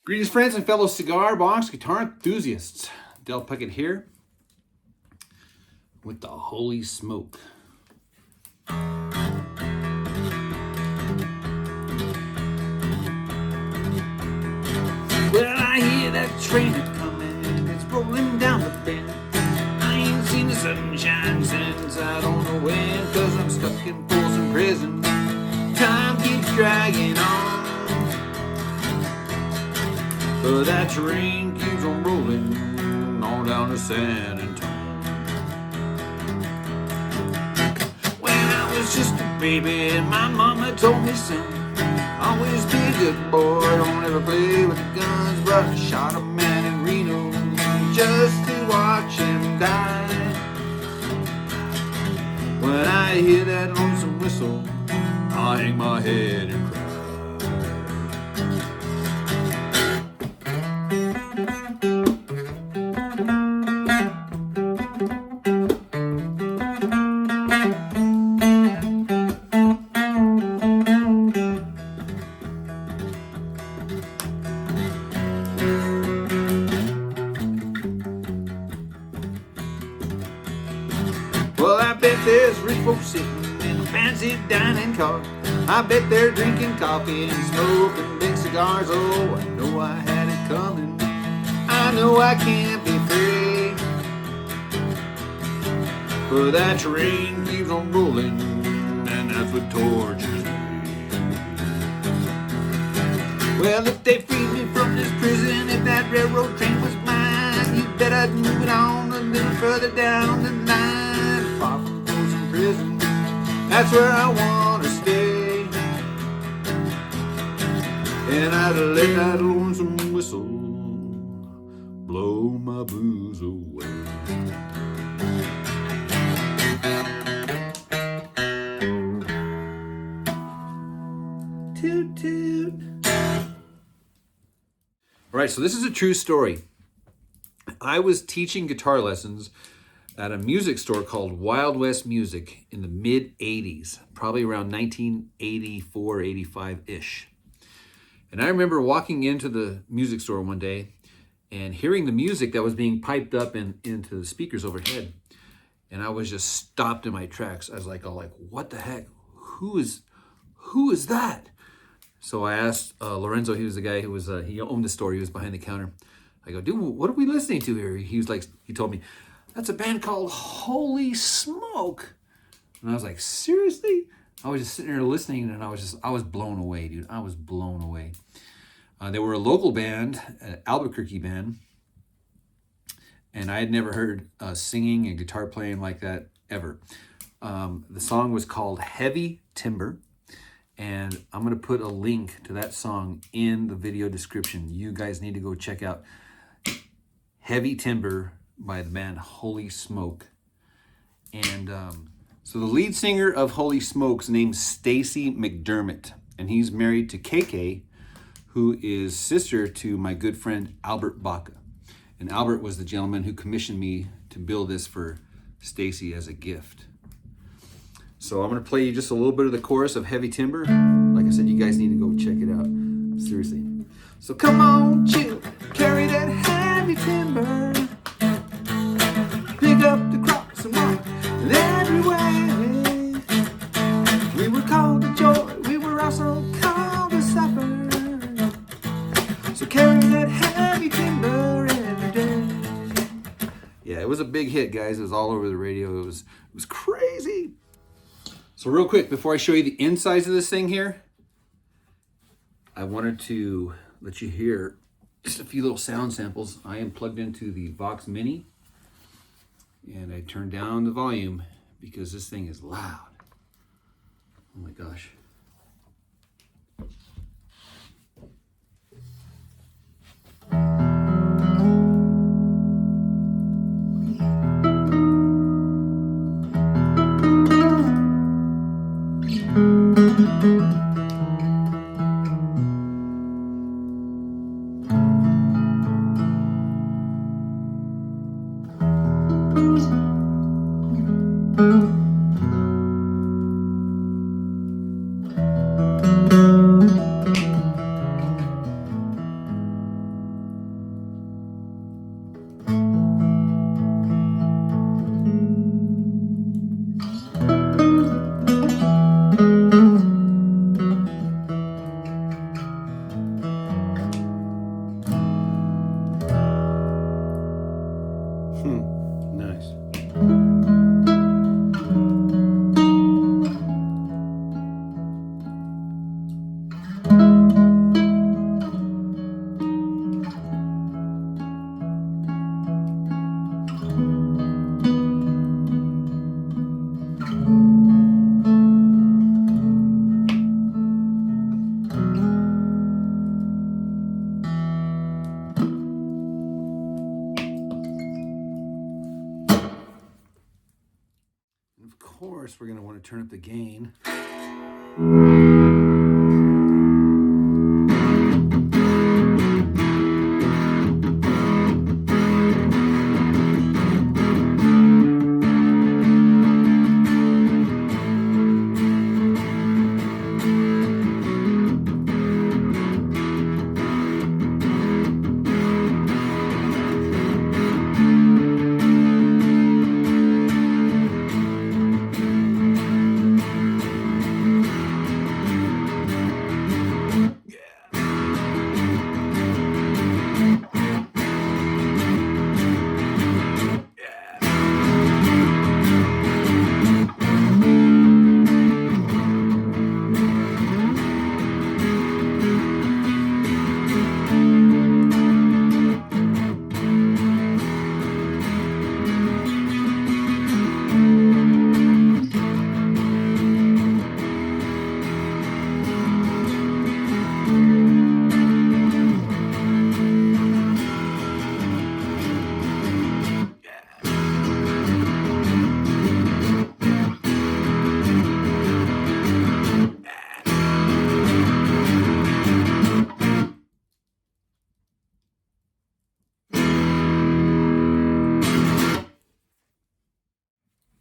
Greetings, friends and fellow cigar box guitar enthusiasts. Del Puckett here with the Holy Smoke. Well, I hear that train a-coming, it's rolling down the bend. I ain't seen the sunshine since I don't know when, 'cause I'm stuck in Folsom prison. Time keeps dragging on, but that train keeps on rolling on down to San Antonio. When I was just a baby, my mama told me, son, always be a good boy, don't ever play with guns. But I shot a man in Reno just to watch him die. When I hear that lonesome whistle, I hang my head and cry. Well, I bet there's rich folks sitting in a fancy dining car. I bet they're drinking coffee and smoking big cigars. Oh, I know I had it coming. I know I can't be free, but that train keeps on rolling, and that's what tortures me. Well, if they freed me from this prison, if that railroad train was mine, you bet I'd move it on a little further down the line. Far from Folsom prison, that's where I want to stay. And I'd let that lonesome whistle blow my blues away. Toot toot. All right, so this is a true story. I was teaching guitar lessons at a music store called Wild West Music in the mid-'80s, probably around 1984, 85-ish. And I remember walking into the music store one day and hearing the music that was being piped up into the speakers overhead. And I was just stopped in my tracks. I was like, what the heck? Who is that? So I asked Lorenzo, he was the guy who was, he owned the store, he was behind the counter. I go, dude, what are we listening to here? He told me, that's a band called Holy Smoke. And I was like, seriously? I was just sitting there listening, and I was blown away, dude. I was blown away. They were a local band, an Albuquerque band, and I had never heard singing and guitar playing like that ever. The song was called Heavy Timber, and I'm going to put a link to that song in the video description. You guys need to go check out Heavy Timber by the band Holy Smoke. And so the lead singer of Holy Smoke's name's Stacy McDermott, and he's married to KK, who is sister to my good friend Albert Baca. And Albert was the gentleman who commissioned me to build this for Stacy as a gift. So I'm going to play you just a little bit of the chorus of Heavy Timber. Like I said, you guys need to go check it out. Seriously. So come on, chill, carry that heavy timber. Pick up the cross and walk every way. We were called to joy, we were also called to suffer. So carry that heavy timber every day. Yeah, it was a big hit, guys. It was all over the radio. It was crazy. So real quick, before I show you the insides of this thing here, I wanted to let you hear just a few little sound samples. I am plugged into the Vox Mini, and I turned down the volume because this thing is loud. Oh my gosh. course, we're going to want to turn up the gain.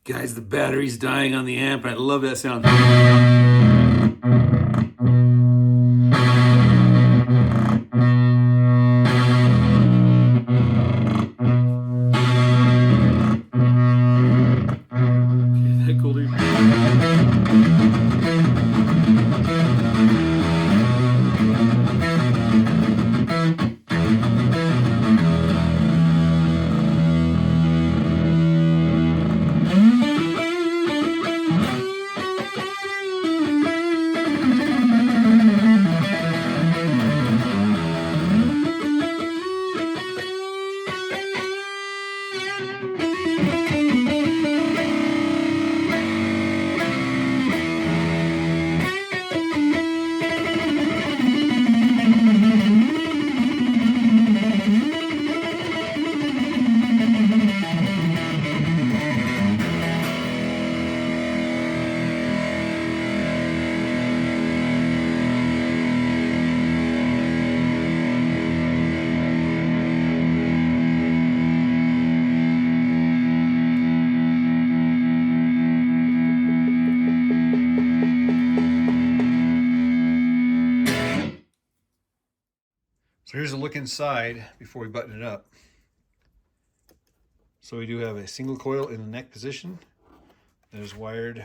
Guys, the battery's dying on the amp, and I love that sound. Okay, that cool, dude. So here's a look inside before we button it up. So we do have a single coil in the neck position that is wired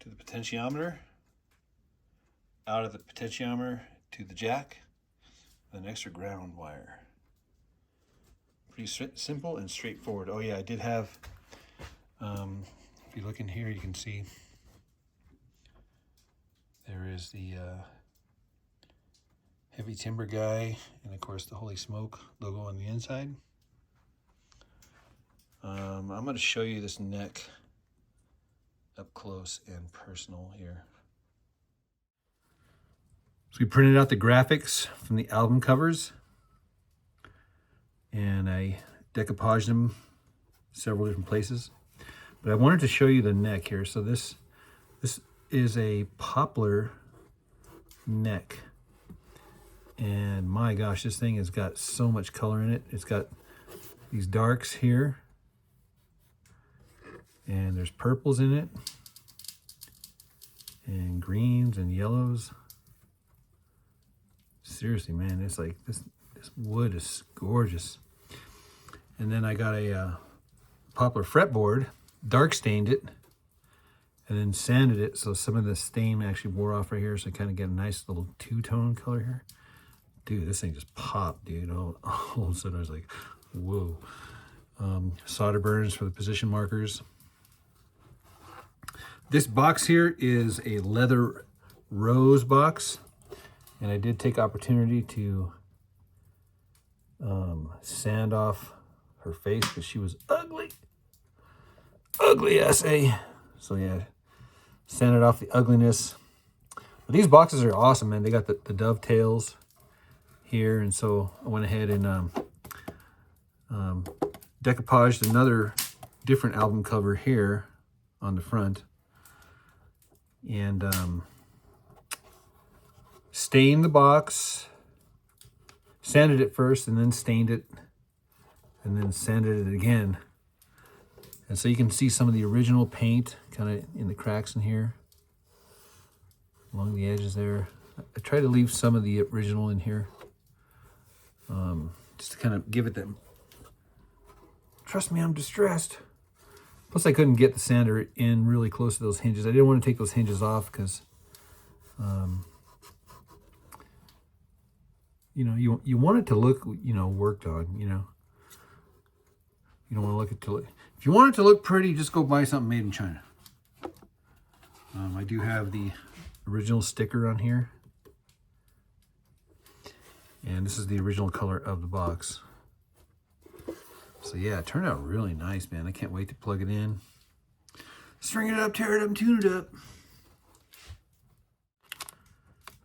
to the potentiometer, out of the potentiometer to the jack, with an extra ground wire. Pretty simple and straightforward. Oh yeah, I did have, if you look in here, you can see there is the heavy timber guy, and of course the Holy Smoke logo on the inside. I'm going to show you this neck up close and personal here. So we printed out the graphics from the album covers, and I decoupaged them several different places. But I wanted to show you the neck here. So this is a poplar neck. And my gosh, this thing has got so much color in it. It's got these darks here, and there's purples in it, and greens and yellows. Seriously, man, it's like this wood is gorgeous. And then I got a poplar fretboard, dark stained it, and then sanded it so some of the stain actually wore off right here, so I kind of get a nice little two-tone color here. Dude, this thing just popped, dude. All of a sudden I was like, whoa. Solder burns for the position markers. This box here is a leather rose box, and I did take opportunity to sand off her face because she was ugly. Ugly essay. So yeah, sanded off the ugliness. But these boxes are awesome, man. They got the dovetails here, and so I went ahead and decoupaged another different album cover here on the front. And stained the box, sanded it first, and then stained it, and then sanded it again. And so you can see some of the original paint kind of in the cracks in here, along the edges there. I try to leave some of the original in here, just to kind of give it that. Trust me, I'm distressed. Plus, I couldn't get the sander in really close to those hinges. I didn't want to take those hinges off because, you know, you want it to look, you know, worked on. You know, you don't want to look it to look. If you want it to look pretty, just go buy something made in China. I do have the original sticker on here, and this is the original color of the box. So yeah, it turned out really nice, man. I can't wait to plug it in. String it up, tear it up, and tune it up.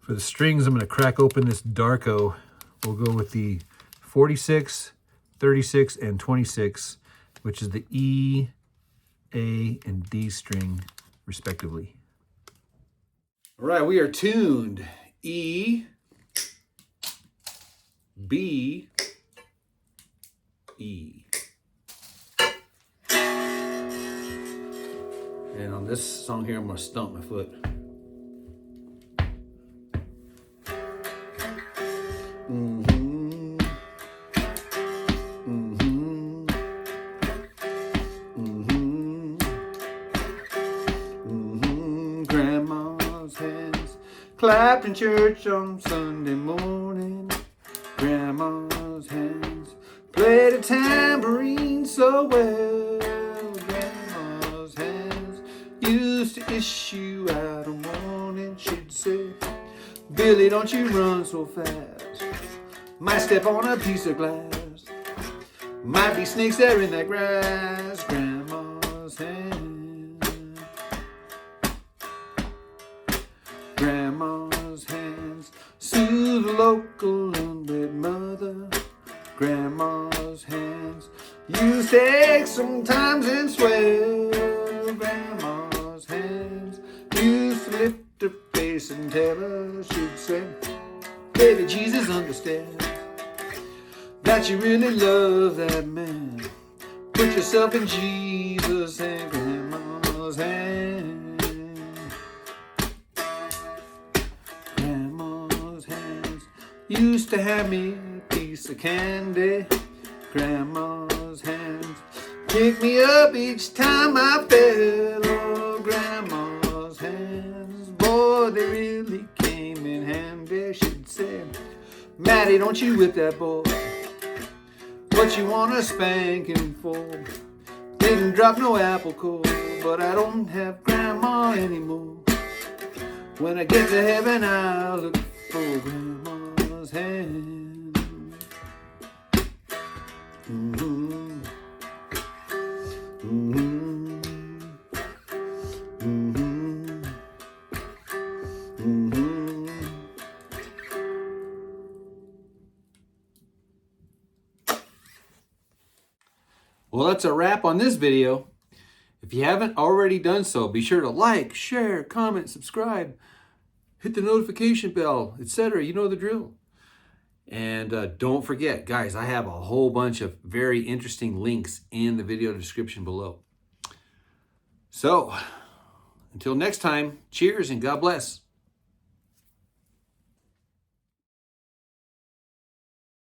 For the strings, I'm going to crack open this Darko. We'll go with the 46, 36, and 26, which is the E, A, and D string, respectively. All right, we are tuned. E, B, E. And on this song here, I'm going to stomp my foot. Mm-hmm. Mm-hmm. Mm-hmm. Mm-hmm. Grandma's hands clapped in church on Sunday morning. Grandma's hands played a tambourine so well. Grandma's hands used to issue out a warning. She'd say, Billy, don't you run so fast. Might step on a piece of glass. Might be snakes there in that grass. Grandma's hands. Grandma's hands soothe a local unwed mother. Grandma's hands used to ache sometimes and swell. Grandma's hands used to lift her face and tell her, she'd say, baby, Jesus understands that you really love that man. Put yourself in Jesus' and Grandma's hand. Grandma's hands used to hand me a piece of candy. Grandma's hands pick me up each time I fell. Oh, Grandma's hands, boy, they really came in handy. She'd say, Maddie, don't you whip that boy. What you want to spank him for? Didn't drop no apple core, but I don't have Grandma anymore. When I get to heaven, I'll look for Grandma's hand. Mm-hmm. Mm-hmm. Mm-hmm. Mm-hmm. Well, that's a wrap on this video. If you haven't already done so, be sure to like, share, comment, subscribe, hit the notification bell, etc. You know the drill. And don't forget, guys, I have a whole bunch of very interesting links in the video description below. So, until next time, cheers and God bless.